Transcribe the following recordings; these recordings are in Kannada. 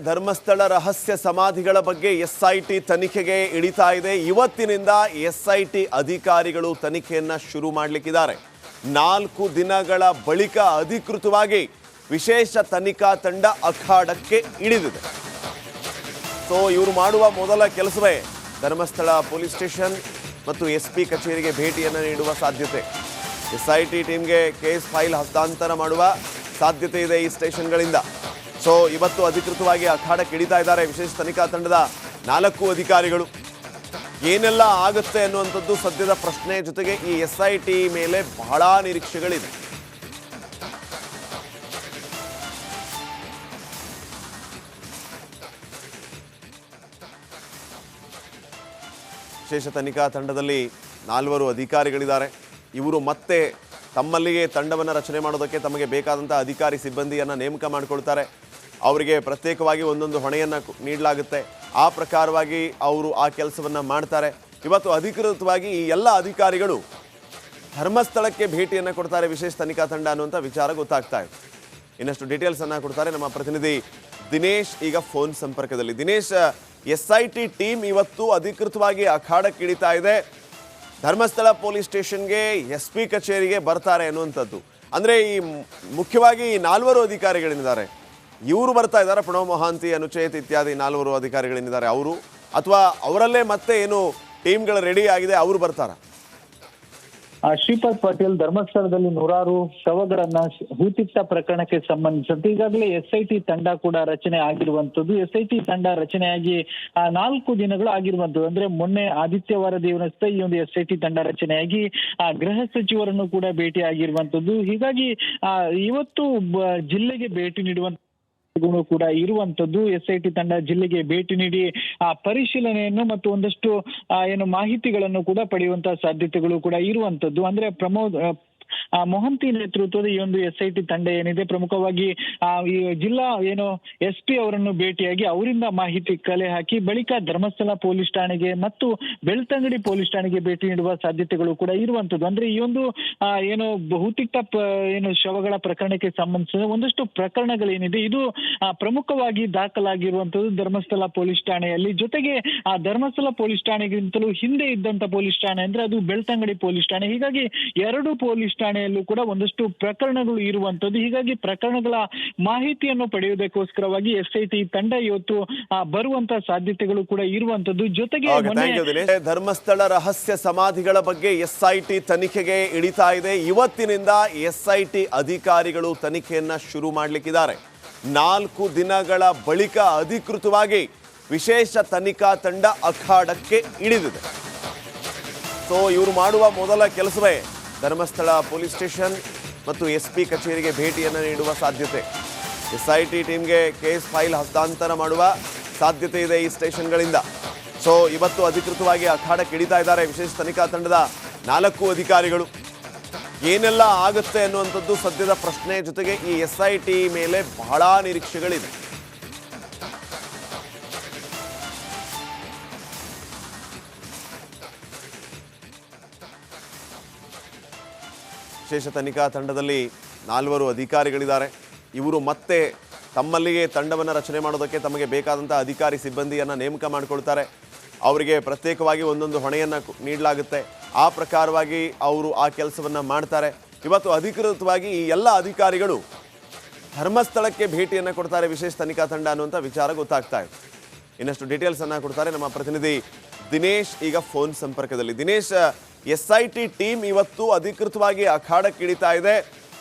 ಧರ್ಮಸ್ಥಳ ರಹಸ್ಯ ಸಮಾಧಿಗಳ ಬಗ್ಗೆ ಎಸ್ಐಟಿ ತನಿಖೆಗೆ ಇಳಿತಾ ಇದೆ. ಇವತ್ತಿನಿಂದ ಎಸ್ಐಟಿ ಅಧಿಕಾರಿಗಳು ತನಿಖೆಯನ್ನ ಶುರು ಮಾಡಲಿಕ್ಕಿದ್ದಾರೆ. 4 ದಿನಗಳ ಬಳಿಕ ಅಧಿಕೃತವಾಗಿ ವಿಶೇಷ ತನಿಖಾ ತಂಡ ಅಖಾಡಕ್ಕೆ ಇಳಿದಿದೆ. ಸೊ ಇವರು ಮಾಡುವ ಮೊದಲ ಕೆಲಸವೇ ಧರ್ಮಸ್ಥಳ ಪೊಲೀಸ್ ಸ್ಟೇಷನ್ ಮತ್ತು SP ಕಚೇರಿಗೆ ಭೇಟಿಯನ್ನು ನೀಡುವ ಸಾಧ್ಯತೆ. ಎಸ್ಐಟಿ ಟೀಮ್ಗೆ ಕೇಸ್ ಫೈಲ್ ಹಸ್ತಾಂತರ ಮಾಡುವ ಸಾಧ್ಯತೆ ಇದೆ ಈ ಸ್ಟೇಷನ್ಗಳಿಂದ. ಸೊ ಇವತ್ತು ಅಧಿಕೃತವಾಗಿ ಅಖಾಡಕ್ಕೆ ಇಳಿತಾ ಇದ್ದಾರೆ ವಿಶೇಷ ತನಿಖಾ ತಂಡದ 4 ಅಧಿಕಾರಿಗಳು. ಏನೆಲ್ಲ ಆಗುತ್ತೆ ಅನ್ನುವಂಥದ್ದು ಸದ್ಯದ ಪ್ರಶ್ನೆ. ಜೊತೆಗೆ ಈ ಎಸ್ಐಟಿ ಮೇಲೆ ಬಹಳ ನಿರೀಕ್ಷೆಗಳಿದೆ. ವಿಶೇಷ ತನಿಖಾ ತಂಡದಲ್ಲಿ 4 ಅಧಿಕಾರಿಗಳಿದ್ದಾರೆ. ಇವರು ಮತ್ತೆ ತಮ್ಮಲ್ಲಿಗೆ ತಂಡವನ್ನು ರಚನೆ ಮಾಡೋದಕ್ಕೆ ತಮಗೆ ಬೇಕಾದಂಥ ಅಧಿಕಾರಿ ಸಿಬ್ಬಂದಿಯನ್ನು ನೇಮಕ ಮಾಡಿಕೊಳ್ತಾರೆ. ಅವರಿಗೆ ಪ್ರತ್ಯೇಕವಾಗಿ ಒಂದೊಂದು ಹೊಣೆಯನ್ನು ನೀಡಲಾಗುತ್ತೆ. ಆ ಪ್ರಕಾರವಾಗಿ ಅವರು ಆ ಕೆಲಸವನ್ನು ಮಾಡ್ತಾರೆ. ಇವತ್ತು ಅಧಿಕೃತವಾಗಿ ಈ ಎಲ್ಲ ಅಧಿಕಾರಿಗಳು ಧರ್ಮಸ್ಥಳಕ್ಕೆ ಭೇಟಿಯನ್ನು ಕೊಡ್ತಾರೆ ವಿಶೇಷ ತನಿಖಾ ತಂಡ ಅನ್ನುವಂಥ ವಿಚಾರ ಗೊತ್ತಾಗ್ತಾ ಇದೆ. ಇನ್ನಷ್ಟು ಡೀಟೇಲ್ಸನ್ನು ಕೊಡ್ತಾರೆ ನಮ್ಮ ಪ್ರತಿನಿಧಿ ದಿನೇಶ್. ಈಗ ಫೋನ್ ಸಂಪರ್ಕದಲ್ಲಿ. ದಿನೇಶ್, ಎಸ್ಐಟಿ ಟೀಮ್ ಇವತ್ತು ಅಧಿಕೃತವಾಗಿ ಅಖಾಡಕ್ಕೆ ಇಳಿತಾ ಇದೆ. ಧರ್ಮಸ್ಥಳ ಪೊಲೀಸ್ ಸ್ಟೇಷನ್ಗೆ SP ಕಚೇರಿಗೆ ಬರ್ತಾರೆ ಅನ್ನುವಂಥದ್ದು. ಅಂದರೆ ಈ ಮುಖ್ಯವಾಗಿ 4 ಅಧಿಕಾರಿಗಳೇನಿದ್ದಾರೆ ಇವರು ಬರ್ತಾ ಇದ್ದಾರೆ. ಪ್ರಣವ್ ಮೊಹಾಂತಿ, ಅನುಚೇತ್ ಇತ್ಯಾದಿ 4 ಅಧಿಕಾರಿಗಳೇನಿದ್ದಾರೆ ಅವರು, ಅಥವಾ ಅವರಲ್ಲೇ ಮತ್ತೆ ಏನು ಟೀಮ್ಗಳು ರೆಡಿ ಆಗಿದೆ ಅವರು ಬರ್ತಾರ? ಶ್ರೀಪಾದ್ ಪಾಟೀಲ್, ಧರ್ಮಸ್ಥಳದಲ್ಲಿ 100 ಶವಗಳನ್ನ ಹೂತಿಟ್ಟ ಪ್ರಕರಣಕ್ಕೆ ಸಂಬಂಧಿಸಿದಂತೆ ಈಗಾಗಲೇ SIT ತಂಡ ಕೂಡ ರಚನೆ ಆಗಿರುವಂತದ್ದು. SIT ತಂಡ ರಚನೆಯಾಗಿ 4 ದಿನಗಳು ಆಗಿರುವಂತದ್ದು. ಅಂದ್ರೆ ಮೊನ್ನೆ ಆದಿತ್ಯವಾರ ದಿವಸ ಈ ಒಂದು SIT ತಂಡ ರಚನೆಯಾಗಿ ಗೃಹ ಸಚಿವರನ್ನು ಕೂಡ ಭೇಟಿ ಆಗಿರುವಂತದ್ದು. ಹೀಗಾಗಿ ಇವತ್ತು ಜಿಲ್ಲೆಗೆ ಭೇಟಿ ನೀಡುವಂತ ಕೂಡ ಇರುವಂತದ್ದು. SIT ತಂಡ ಜಿಲ್ಲೆಗೆ ಭೇಟಿ ನೀಡಿ ಪರಿಶೀಲನೆಯನ್ನು ಮತ್ತು ಒಂದಷ್ಟು ಏನು ಮಾಹಿತಿಗಳನ್ನು ಕೂಡ ಪಡೆಯುವಂತಹ ಸಾಧ್ಯತೆಗಳು ಕೂಡ ಇರುವಂತದ್ದು. ಅಂದ್ರೆ ಮೊಹಂತಿ ನೇತೃತ್ವದ ಈ ಒಂದು SIT ತಂಡ ಏನಿದೆ ಪ್ರಮುಖವಾಗಿ ಈ ಜಿಲ್ಲಾ ಏನು SP ಅವರನ್ನು ಭೇಟಿಯಾಗಿ ಅವರಿಂದ ಮಾಹಿತಿ ಕಲೆ ಹಾಕಿ ಬಳಿಕ ಧರ್ಮಸ್ಥಳ ಪೊಲೀಸ್ ಠಾಣೆಗೆ ಮತ್ತು ಬೆಳ್ತಂಗಡಿ ಪೊಲೀಸ್ ಠಾಣೆಗೆ ಭೇಟಿ ನೀಡುವ ಸಾಧ್ಯತೆಗಳು ಕೂಡ ಇರುವಂತದ್ದು. ಅಂದ್ರೆ ಈ ಒಂದು ಏನು ಬಹುತಿಟ್ಟ ಏನು ಶವಗಳ ಪ್ರಕರಣಕ್ಕೆ ಸಂಬಂಧಿಸಿದ ಒಂದಷ್ಟು ಪ್ರಕರಣಗಳೇನಿದೆ ಇದು ಪ್ರಮುಖವಾಗಿ ದಾಖಲಾಗಿರುವಂತದ್ದು ಧರ್ಮಸ್ಥಳ ಪೊಲೀಸ್ ಠಾಣೆಯಲ್ಲಿ. ಜೊತೆಗೆ ಆ ಧರ್ಮಸ್ಥಳ ಪೊಲೀಸ್ ಠಾಣೆಗಿಂತಲೂ ಹಿಂದೆ ಇದ್ದಂತ ಪೊಲೀಸ್ ಠಾಣೆ ಅಂದ್ರೆ ಅದು ಬೆಳ್ತಂಗಡಿ ಪೊಲೀಸ್ ಠಾಣೆ. ಹೀಗಾಗಿ 2 ಪೊಲೀಸ್ ಠಾಣೆಯಲ್ಲೂ ಕೂಡ ಒಂದಷ್ಟು ಪ್ರಕರಣಗಳು ಇರುವಂತದ್ದು. ಹೀಗಾಗಿ ಪ್ರಕರಣಗಳ ಮಾಹಿತಿಯನ್ನು ಪಡೆಯುವುದಕ್ಕೋಸ್ಕರವಾಗಿ SIT ತಂಡ ಇವತ್ತು ಬರುವಂತಹ ಸಾಧ್ಯತೆಗಳು ಕೂಡ ಇರುವಂತದ್ದು. ಜೊತೆಗೆ ಧರ್ಮಸ್ಥಳ ರಹಸ್ಯ ಸಮಾಧಿಗಳ ಬಗ್ಗೆ SIT ತನಿಖೆಗೆ ಇಳಿತಾ ಇದೆ. ಇವತ್ತಿನಿಂದ SIT ಅಧಿಕಾರಿಗಳು ತನಿಖೆಯನ್ನ ಶುರು ಮಾಡಲಿಕ್ಕಿದ್ದಾರೆ. 4 ದಿನಗಳ ಬಳಿಕ ಅಧಿಕೃತವಾಗಿ ವಿಶೇಷ ತನಿಖಾ ತಂಡ ಅಖಾಡಕ್ಕೆ ಇಳಿದಿದೆ. ಸೊ ಇವರು ಮಾಡುವ ಮೊದಲ ಕೆಲಸವೇ ಧರ್ಮಸ್ಥಳ ಪೊಲೀಸ್ ಸ್ಟೇಷನ್ ಮತ್ತು SP ಕಚೇರಿಗೆ ಭೇಟಿಯನ್ನು ನೀಡುವ ಸಾಧ್ಯತೆ. SIT ಟೀಮ್ಗೆ ಕೇಸ್ ಫೈಲ್ ಹಸ್ತಾಂತರ ಮಾಡುವ ಸಾಧ್ಯತೆ ಇದೆ ಈ ಸ್ಟೇಷನ್ಗಳಿಂದ. ಸೊ ಇವತ್ತು ಅಧಿಕೃತವಾಗಿ ಅಖಾಡಕ್ಕೆ ಇಳಿತಾ ಇದ್ದಾರೆ ವಿಶೇಷ ತನಿಖಾ ತಂಡದ 4 ಅಧಿಕಾರಿಗಳು. ಏನೆಲ್ಲ ಆಗುತ್ತೆ ಅನ್ನುವಂಥದ್ದು ಸದ್ಯದ ಪ್ರಶ್ನೆ. ಜೊತೆಗೆ ಈ SIT ಮೇಲೆ ಬಹಳ ನಿರೀಕ್ಷೆಗಳಿದೆ. ವಿಶೇಷ ತನಿಖಾ ತಂಡದಲ್ಲಿ 4 ಅಧಿಕಾರಿಗಳಿದ್ದಾರೆ. ಇವರು ಮತ್ತೆ ತಮ್ಮಲ್ಲಿಗೆ ತಂಡವನ್ನು ರಚನೆ ಮಾಡೋದಕ್ಕೆ ತಮಗೆ ಬೇಕಾದಂಥ ಅಧಿಕಾರಿ ಸಿಬ್ಬಂದಿಯನ್ನು ನೇಮಕ ಮಾಡಿಕೊಳ್ತಾರೆ. ಅವರಿಗೆ ಪ್ರತ್ಯೇಕವಾಗಿ ಒಂದೊಂದು ಹೊಣೆಯನ್ನು ನೀಡಲಾಗುತ್ತೆ. ಆ ಪ್ರಕಾರವಾಗಿ ಅವರು ಆ ಕೆಲಸವನ್ನು ಮಾಡ್ತಾರೆ. ಇವತ್ತು ಅಧಿಕೃತವಾಗಿ ಈ ಎಲ್ಲ ಅಧಿಕಾರಿಗಳು ಧರ್ಮಸ್ಥಳಕ್ಕೆ ಭೇಟಿಯನ್ನು ಕೊಡ್ತಾರೆ ವಿಶೇಷ ತನಿಖಾ ತಂಡ ಅನ್ನುವಂಥ ವಿಚಾರ ಗೊತ್ತಾಗ್ತಾ ಇದೆ. ಇನ್ನಷ್ಟು ಡೀಟೇಲ್ಸನ್ನು ಕೊಡ್ತಾರೆ ನಮ್ಮ ಪ್ರತಿನಿಧಿ ದಿನೇಶ್. ಈಗ ಫೋನ್ ಸಂಪರ್ಕದಲ್ಲಿ. ದಿನೇಶ್, SIT ಟೀಮ್ ಇವತ್ತು ಅಧಿಕೃತವಾಗಿ ಅಖಾಡಕ್ಕೆ ಇಳಿತಾ ಇದೆ.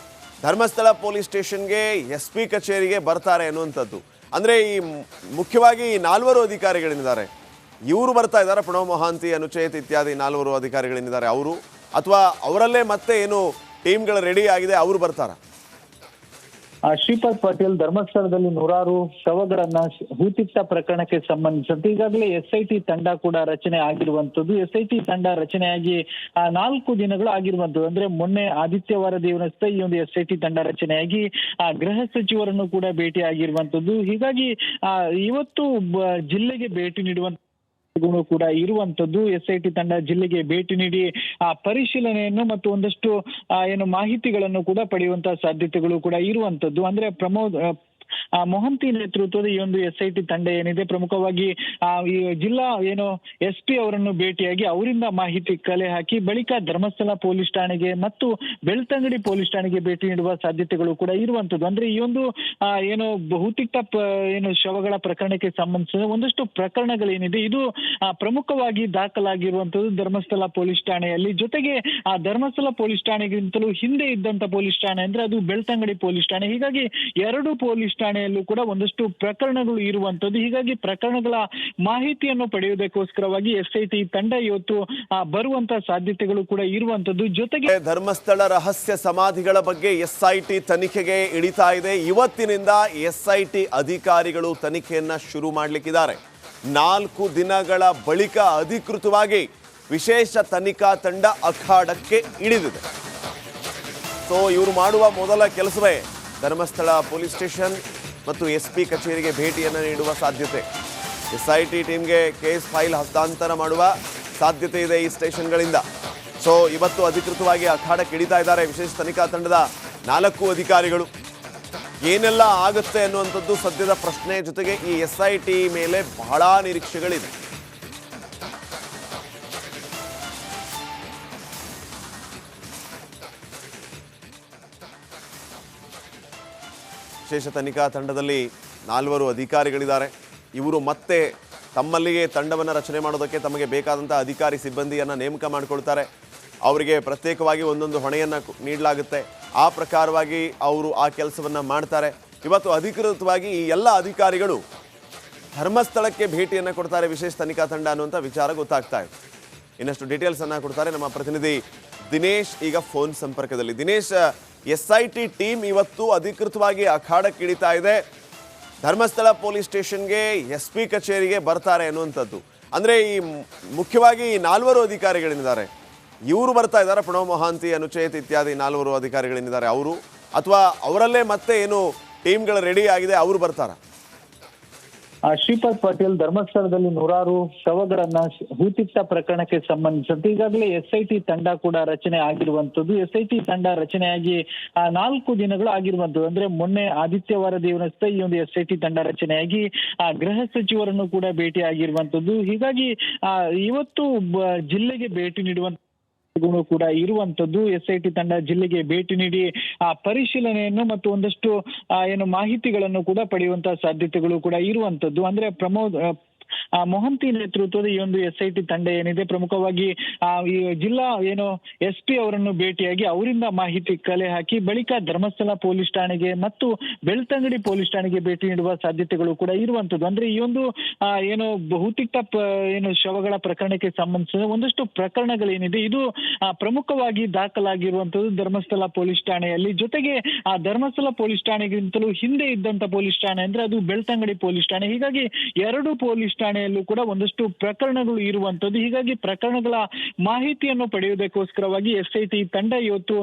ಧರ್ಮಸ್ಥಳ ಪೊಲೀಸ್ ಸ್ಟೇಷನ್ಗೆ SP ಕಚೇರಿಗೆ ಬರ್ತಾರೆ ಅನ್ನುವಂಥದ್ದು. ಅಂದರೆ ಈ ಮುಖ್ಯವಾಗಿ 4 ಅಧಿಕಾರಿಗಳೇನಿದ್ದಾರೆ ಇವರು ಬರ್ತಾ ಇದ್ದಾರೆ. ಪ್ರಣವ್ ಮೊಹಾಂತಿ, ಅನುಚೇತ್ ಇತ್ಯಾದಿ 4 ಅಧಿಕಾರಿಗಳೇನಿದ್ದಾರೆ ಅವರು, ಅಥವಾ ಅವರಲ್ಲೇ ಮತ್ತೆ ಏನು ಟೀಮ್ಗಳು ರೆಡಿ ಆಗಿದೆ ಅವರು ಬರ್ತಾರ? ಶ್ರೀಪಾದ್ ಪಾಟೀಲ್, ಧರ್ಮಸ್ಥಳದಲ್ಲಿ 100 ಶವಗಳನ್ನ ಹೂತಿಟ್ಟ ಪ್ರಕರಣಕ್ಕೆ ಸಂಬಂಧಿಸಿದಂತೆ ಈಗಾಗಲೇ SIT ತಂಡ ಕೂಡ ರಚನೆ ಆಗಿರುವಂತದ್ದು. SIT ತಂಡ ರಚನೆಯಾಗಿ 4 ದಿನಗಳು ಆಗಿರುವಂತದ್ದು. ಅಂದ್ರೆ ಮೊನ್ನೆ ಆದಿತ್ಯವಾರ ದಿವಸ ಈ ಒಂದು SIT ತಂಡ ರಚನೆಯಾಗಿ ಗೃಹ ಸಚಿವರನ್ನು ಕೂಡ ಭೇಟಿ ಆಗಿರುವಂತದ್ದು. ಹೀಗಾಗಿ ಇವತ್ತು ಜಿಲ್ಲೆಗೆ ಭೇಟಿ ನೀಡುವಂತ ಕೂಡ ಇರುವಂತದ್ದು. SIT ತಂಡ ಜಿಲ್ಲೆಗೆ ಭೇಟಿ ನೀಡಿ ಪರಿಶೀಲನೆಯನ್ನು ಮತ್ತು ಒಂದಷ್ಟು ಏನು ಮಾಹಿತಿಗಳನ್ನು ಕೂಡ ಪಡೆಯುವಂತಹ ಸಾಧ್ಯತೆಗಳು ಕೂಡ ಇರುವಂತದ್ದು. ಅಂದ್ರೆ ಮೊಹಂತಿ ನೇತೃತ್ವದ ಈ ಒಂದು SIT ತಂಡ ಏನಿದೆ ಪ್ರಮುಖವಾಗಿ ಈ ಜಿಲ್ಲಾ SP ಅವರನ್ನು ಭೇಟಿಯಾಗಿ ಅವರಿಂದ ಮಾಹಿತಿ ಕಲೆ ಹಾಕಿ ಬಳಿಕ ಧರ್ಮಸ್ಥಳ ಪೊಲೀಸ್ ಠಾಣೆಗೆ ಮತ್ತು ಬೆಳ್ತಂಗಡಿ ಪೊಲೀಸ್ ಠಾಣೆಗೆ ಭೇಟಿ ನೀಡುವ ಸಾಧ್ಯತೆಗಳು ಕೂಡ ಇರುವಂತದ್ದು. ಅಂದ್ರೆ ಈ ಒಂದು ಬಹುತೇಕ ಶವಗಳ ಪ್ರಕರಣಕ್ಕೆ ಸಂಬಂಧಿಸಿದ ಒಂದಷ್ಟು ಪ್ರಕರಣಗಳೇನಿದೆ ಇದು ಪ್ರಮುಖವಾಗಿ ದಾಖಲಾಗಿರುವಂತದ್ದು ಧರ್ಮಸ್ಥಳ ಪೊಲೀಸ್ ಠಾಣೆಯಲ್ಲಿ. ಜೊತೆಗೆ ಆ ಧರ್ಮಸ್ಥಳ ಪೊಲೀಸ್ ಠಾಣೆಗಿಂತಲೂ ಹಿಂದೆ ಇದ್ದಂತ ಪೊಲೀಸ್ ಠಾಣೆ ಅಂದ್ರೆ ಅದು ಬೆಳ್ತಂಗಡಿ ಪೊಲೀಸ್ ಠಾಣೆ. ಹೀಗಾಗಿ ಎರಡು ಪೊಲೀಸ್ ಠಾಣೆಯಲ್ಲೂ ಕೂಡ ಒಂದಷ್ಟು ಪ್ರಕರಣಗಳು ಇರುವಂತದ್ದು. ಹೀಗಾಗಿ ಪ್ರಕರಣಗಳ ಮಾಹಿತಿಯನ್ನು ಪಡೆಯುವುದಕ್ಕೋಸ್ಕರವಾಗಿ SIT ತಂಡ ಇವತ್ತು ಬರುವಂತ ಸಾಧ್ಯತೆಗಳು ಕೂಡ ಇರುವಂತದ್ದು. ಜೊತೆಗೆ ಧರ್ಮಸ್ಥಳ ರಹಸ್ಯ ಸಮಾಧಿಗಳ ಬಗ್ಗೆ SIT ತನಿಖೆಗೆ ಇಳಿತಾ ಇದೆ. ಇವತ್ತಿನಿಂದ SIT ಅಧಿಕಾರಿಗಳು ತನಿಖೆಯನ್ನ ಶುರು ಮಾಡಲಿಕ್ಕಿದ್ದಾರೆ. 4 ದಿನಗಳ ಬಳಿಕ ಅಧಿಕೃತವಾಗಿ ವಿಶೇಷ ತನಿಖಾ ತಂಡ ಅಖಾಡಕ್ಕೆ ಇಳಿದಿದೆ. ಸೊ ಇವರು ಮಾಡುವ ಮೊದಲ ಕೆಲಸವೇ ಧರ್ಮಸ್ಥಳ ಪೊಲೀಸ್ ಸ್ಟೇಷನ್ ಮತ್ತು SP ಕಚೇರಿಗೆ ಭೇಟಿಯನ್ನು ನೀಡುವ ಸಾಧ್ಯತೆ. SIT ಟೀಮ್ಗೆ ಕೇಸ್ ಫೈಲ್ ಹಸ್ತಾಂತರ ಮಾಡುವ ಸಾಧ್ಯತೆ ಇದೆ ಈ ಸ್ಟೇಷನ್ಗಳಿಂದ. ಸೊ ಇವತ್ತು ಅಧಿಕೃತವಾಗಿ ಅಖಾಡಕ್ಕೆ ಇಳಿತಾ ಇದ್ದಾರೆ ವಿಶೇಷ ತನಿಖಾ ತಂಡದ 4 ಅಧಿಕಾರಿಗಳು. ಏನೆಲ್ಲ ಆಗುತ್ತೆ ಅನ್ನುವಂಥದ್ದು ಸದ್ಯದ ಪ್ರಶ್ನೆ. ಜೊತೆಗೆ ಈ SIT ಮೇಲೆ ಬಹಳ ನಿರೀಕ್ಷೆಗಳಿದೆ. ವಿಶೇಷ ತನಿಖಾ ತಂಡದಲ್ಲಿ 4 ಅಧಿಕಾರಿಗಳಿದ್ದಾರೆ. ಇವರು ಮತ್ತೆ ತಮ್ಮಲ್ಲಿಯೇ ತಂಡವನ್ನು ರಚನೆ ಮಾಡೋದಕ್ಕೆ ತಮಗೆ ಬೇಕಾದಂಥ ಅಧಿಕಾರಿ ಸಿಬ್ಬಂದಿಯನ್ನು ನೇಮಕ ಮಾಡಿಕೊಳ್ತಾರೆ. ಅವರಿಗೆ ಪ್ರತ್ಯೇಕವಾಗಿ ಒಂದೊಂದು ಹೊಣೆಯನ್ನು ನೀಡಲಾಗುತ್ತೆ. ಆ ಪ್ರಕಾರವಾಗಿ ಅವರು ಆ ಕೆಲಸವನ್ನು ಮಾಡ್ತಾರೆ. ಇವತ್ತು ಅಧಿಕೃತವಾಗಿ ಈ ಎಲ್ಲ ಅಧಿಕಾರಿಗಳು ಧರ್ಮಸ್ಥಳಕ್ಕೆ ಭೇಟಿಯನ್ನು ಕೊಡ್ತಾರೆ ವಿಶೇಷ ತನಿಖಾ ತಂಡ ಅನ್ನುವಂಥ ವಿಚಾರ ಗೊತ್ತಾಗ್ತಾ ಇದೆ. ಇನ್ನಷ್ಟು ಡೀಟೇಲ್ಸನ್ನು ಕೊಡ್ತಾರೆ ನಮ್ಮ ಪ್ರತಿನಿಧಿ ದಿನೇಶ್ ಈಗ ಫೋನ್ ಸಂಪರ್ಕದಲ್ಲಿ. ದಿನೇಶ್, SIT ಟೀಮ್ ಇವತ್ತು ಅಧಿಕೃತವಾಗಿ ಅಖಾಡಕ್ಕೆ ಇಳಿತಾ ಇದೆ. ಧರ್ಮಸ್ಥಳ ಪೊಲೀಸ್ ಸ್ಟೇಷನ್ಗೆ SP ಕಚೇರಿಗೆ ಬರ್ತಾರೆ ಅನ್ನುವಂಥದ್ದು. ಅಂದರೆ ಈ ಮುಖ್ಯವಾಗಿ ಈ 4 ಅಧಿಕಾರಿಗಳೇನಿದ್ದಾರೆ ಇವರು ಬರ್ತಾ ಇದ್ದಾರೆ, ಪ್ರಣವ್ ಮೊಹಾಂತಿ, ಅನುಚೇತ್ ಇತ್ಯಾದಿ 4 ಅಧಿಕಾರಿಗಳೇನಿದ್ದಾರೆ ಅವರು, ಅಥವಾ ಅವರಲ್ಲೇ ಮತ್ತೆ ಏನು ಟೀಮ್ಗಳು ರೆಡಿ ಆಗಿದೆ ಅವರು ಬರ್ತಾರ? ಶ್ರೀಪಾದ್ ಪಾಟೀಲ್, ಧರ್ಮಸ್ಥಳದಲ್ಲಿ 100 ಶವಗಳನ್ನ ಹೂತಿಟ್ಟ ಪ್ರಕರಣಕ್ಕೆ ಸಂಬಂಧಿಸಿದಂತೆ ಈಗಾಗಲೇ SIT ತಂಡ ಕೂಡ ರಚನೆ ಆಗಿರುವಂತದ್ದು. SIT ತಂಡ ರಚನೆಯಾಗಿ 4 ದಿನಗಳು ಆಗಿರುವಂತದ್ದು. ಅಂದ್ರೆ ಮೊನ್ನೆ ಆದಿತ್ಯವಾರ ದಿವಸ ಈ ಒಂದು SIT ತಂಡ ರಚನೆಯಾಗಿ ಗೃಹ ಸಚಿವರನ್ನು ಕೂಡ ಭೇಟಿ ಆಗಿರುವಂತದ್ದು. ಹೀಗಾಗಿ ಇವತ್ತು ಜಿಲ್ಲೆಗೆ ಭೇಟಿ ನೀಡುವಂತ ಕೂಡ ಇರುವಂತದ್ದು. SIT ತಂಡ ಜಿಲ್ಲೆಗೆ ಭೇಟಿ ನೀಡಿ ಪರಿಶೀಲನೆಯನ್ನು ಮತ್ತು ಒಂದಷ್ಟು ಮಾಹಿತಿಗಳನ್ನು ಕೂಡ ಪಡೆಯುವಂತಹ ಸಾಧ್ಯತೆಗಳು ಕೂಡ ಇರುವಂತದ್ದು. ಅಂದ್ರೆ ಮೊಹಂತಿ ನೇತೃತ್ವದ ಈ ಒಂದು SIT ತಂಡ ಏನಿದೆ ಪ್ರಮುಖವಾಗಿ ಈ ಜಿಲ್ಲಾ SP ಅವರನ್ನು ಭೇಟಿಯಾಗಿ ಅವರಿಂದ ಮಾಹಿತಿ ಕಲೆ ಹಾಕಿ ಬಳಿಕ ಧರ್ಮಸ್ಥಳ ಪೊಲೀಸ್ ಠಾಣೆಗೆ ಮತ್ತು ಬೆಳ್ತಂಗಡಿ ಪೊಲೀಸ್ ಠಾಣೆಗೆ ಭೇಟಿ ನೀಡುವ ಸಾಧ್ಯತೆಗಳು ಕೂಡ ಇರುವಂತದ್ದು. ಅಂದ್ರೆ ಈ ಒಂದು ಬಹುತೇಕ ಶವಗಳ ಪ್ರಕರಣಕ್ಕೆ ಸಂಬಂಧಿಸಿದ ಒಂದಷ್ಟು ಪ್ರಕರಣಗಳೇನಿದೆ ಇದು ಪ್ರಮುಖವಾಗಿ ದಾಖಲಾಗಿರುವಂತದ್ದು ಧರ್ಮಸ್ಥಳ ಪೊಲೀಸ್ ಠಾಣೆಯಲ್ಲಿ. ಜೊತೆಗೆ ಆ ಧರ್ಮಸ್ಥಳ ಪೊಲೀಸ್ ಠಾಣೆಗಿಂತಲೂ ಹಿಂದೆ ಇದ್ದಂತ ಪೊಲೀಸ್ ಠಾಣೆ ಅಂದ್ರೆ ಅದು ಬೆಳ್ತಂಗಡಿ ಪೊಲೀಸ್ ಠಾಣೆ. ಹೀಗಾಗಿ ಎರಡು ಪೊಲೀಸ್ ಠಾಣೆಯಲ್ಲೂ ಕೂಡ ಒಂದಷ್ಟು ಪ್ರಕರಣಗಳು ಇರುವಂತದ್ದು. ಹೀಗಾಗಿ ಪ್ರಕರಣಗಳ ಮಾಹಿತಿಯನ್ನು ಪಡೆಯುವುದಕ್ಕೋಸ್ಕರವಾಗಿ SIT ತಂಡ ಇವತ್ತು